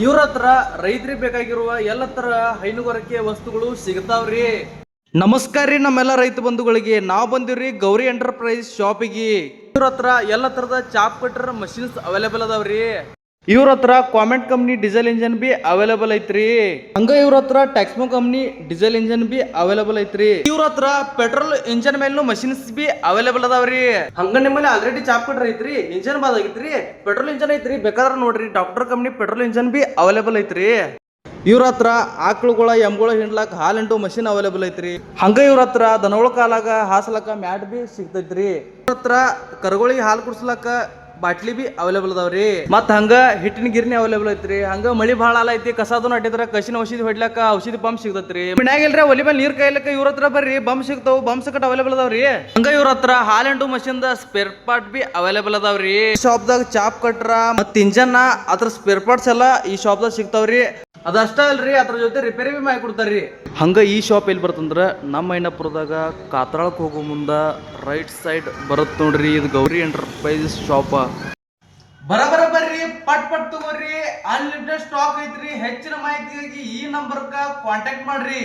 ಇವ್ರ ಹತ್ರ ರೈತರಿಗೆ ಬೇಕಾಗಿರುವ ಎಲ್ಲ ತರ ಹೈನುಗಾರಿಕೆ ವಸ್ತುಗಳು ಸಿಗ್ತಾವ್ರಿ. ನಮಸ್ಕಾರ ರೀ ನಮ್ಮೆಲ್ಲ ರೈತ ಬಂಧುಗಳಿಗೆ. ನಾವು ಬಂದಿವ್ರಿ ಗೌರಿ ಎಂಟರ್ಪ್ರೈಸ್ ಶಾಪಿಗೆ. ಇವ್ರ ಹತ್ರ ಎಲ್ಲ ತರದ ಚಾಪ್ ಕಟ್ಟರ್ ಮಷಿನ್ಸ್ ಅವೈಲೇಬಲ್ ಅದಾವ್ರಿ. ಇವ್ರ ಹತ್ರ ಕಾಮೆಂಟ್ ಕಂಪ್ನಿ ಡೀಸೆಲ್ ಇಂಜನ್ ಬಿ ಅವೈಲೇಬಲ್ ಐತ್ರಿ. ಹಂಗ ಇವ್ರ ಹತ್ರ ಟ್ಯಾಕ್ಸ್ಮೋ ಕಂಪ್ನಿ ಡೀಸೆಲ್ ಇಂಜನ್ ಬಿ ಅವೈಲೇಬಲ್ ಐತ್ರಿ. ಇವ್ರ ಹತ್ರ ಪೆಟ್ರೋಲ್ ಇಂಜನ್ ಮೇಲೂ ಮಷಿನ್ಸ್ ಬಿ ಅವೈಲೇಬಲ್ ಅದಾವ್ರಿ. ಹಂಗ ನಿಮ್ಮಲ್ಲಿ ಆಲ್ರೆಡಿ ಚಾಪ್ ಕಟ್ರ ಐತ್ರಿ, ಇಂಜನ್ ಬಾದ್ ಆಗೈತ್ರಿ, ಪೆಟ್ರೋಲ್ ಇಂಜನ್ ಐತ್ರಿ, ಬೇಕಾದ್ರ ನೋಡ್ರಿ ಡಾಕ್ಟರ್ ಕಂಪ್ನಿ ಪೆಟ್ರೋಲ್ ಇಂಜನ್ ಬಿ ಅವೈಲೇಬಲ್ ಐತ್ರಿ. ಇವ್ರ ಹತ್ರ ಆಕಳುಗಳ ಎಮ್ಗಳ ಹಿಂಡ್ಲಾಕ ಹಾಲ್ ಹಿಂಡು ಮಷಿನ್ ಅವೈಲೇಬಲ್ ಐತ್ರಿ. ಹಂಗ ಇವ್ರ ಹತ್ರ ದನಗಳ ಕಾಲಾಗ ಹಾಸ್ಲಕ ಮ್ಯಾಟ್ ಬಿ ಸಿಗ್ತೈತ್ರಿ. ಇವ್ರ ಹತ್ರ ಕರುಗಳಿಗೆ ಹಾಲು ಕುಡ್ಸ್ಲಕ ಬಾಟ್ಲಿ ಬಿ ಅವೈಲೇಬಲ್ ಅದಾವ್ರಿ. ಮತ್ತ ಹಂಗ ಹಿಟ್ಟಿನ ಗಿರ್ನಿ ಅವೈಲೇಬಲ್ ಐತ್ರಿ. ಹಂಗ ಮಳಿ ಭಾಳ ಐತಿ, ಕಸದು ನಟ್ಟಿದ್ರ ಕಸಿನ ಔಷಧಿ ಹೊಡ್ಲಾಕ ಔಷಧಿ ಪಂಪ್ ಸಿಗ್ತೈತ್ರಿ. ಮನ್ಯಾಗಿಲ್ರಿ ಒಲಿ ಮೇಲೆ ನೀರ್ ಕಾಯ್ಲಕ್ಕ ಇವ್ರ ಹತ್ರ ಬರ್ರಿ, ಬಂಪ್ ಸಿಗ್ತಾವ, ಬಂಪ್ ಸಕಟ್ ಅವೈಲೇಬಲ್ ಅದಾವ್ರಿ. ಹಂಗ ಇವ್ರ ಹತ್ರ ಹಾಲ್ ಹಿಂಡು machine the spare part B available ಅದಾವ್ರಿ. ಶಾಪ್ ದಾಗ ಚಾಪ್ ಕಟ್ರ ಮತ್ತ ಇಂಜನ್ ಅದ್ರ ಸ್ಪೇರ್ ಪಾರ್ಟ್ಸ್ ಎಲ್ಲ ಈ ಶಾಪ್ ದಾಗ ಸಿಗ್ತಾವ್ರಿ. ಅದಷ್ಟ ಅಲ್ರಿ, ಅದ್ರ ಜೊತೆ ರಿಪೇರಿ ಬಿ ಮಾಡಿ ಕೊಡ್ತಾರ್ರಿ. ಹಂಗ ಈ ಶಾಪ್ ಎಲ್ಲಿ ಬರ್ತಂದ್ರ ನಮ್ಮ ಐನಪುರದಾಗ ಕಾತ್ರಾಳಕ್ ಹೋಗೋ ಮುಂದ ರೈಟ್ ಸೈಡ್ ಬರತ್ ನೋಡ್ರಿ. ಇದು ಗೌರಿ ಎಂಟರ್ಪ್ರೈಸ್ ಶಾಪ್. ಬರ್ರಿ ಪಟ್ ತಗೋರಿ. ಅನ್ಲಿಮಿಟೆಡ್ ಸ್ಟಾಕ್ ಐತ್ರಿ. ಹೆಚ್ಚಿನ ಮಾಹಿತಿಗಾಗಿ ಈ ನಂಬರ್ಕ ಕಾಂಟ್ಯಾಕ್ಟ್ ಮಾಡ್ರಿ.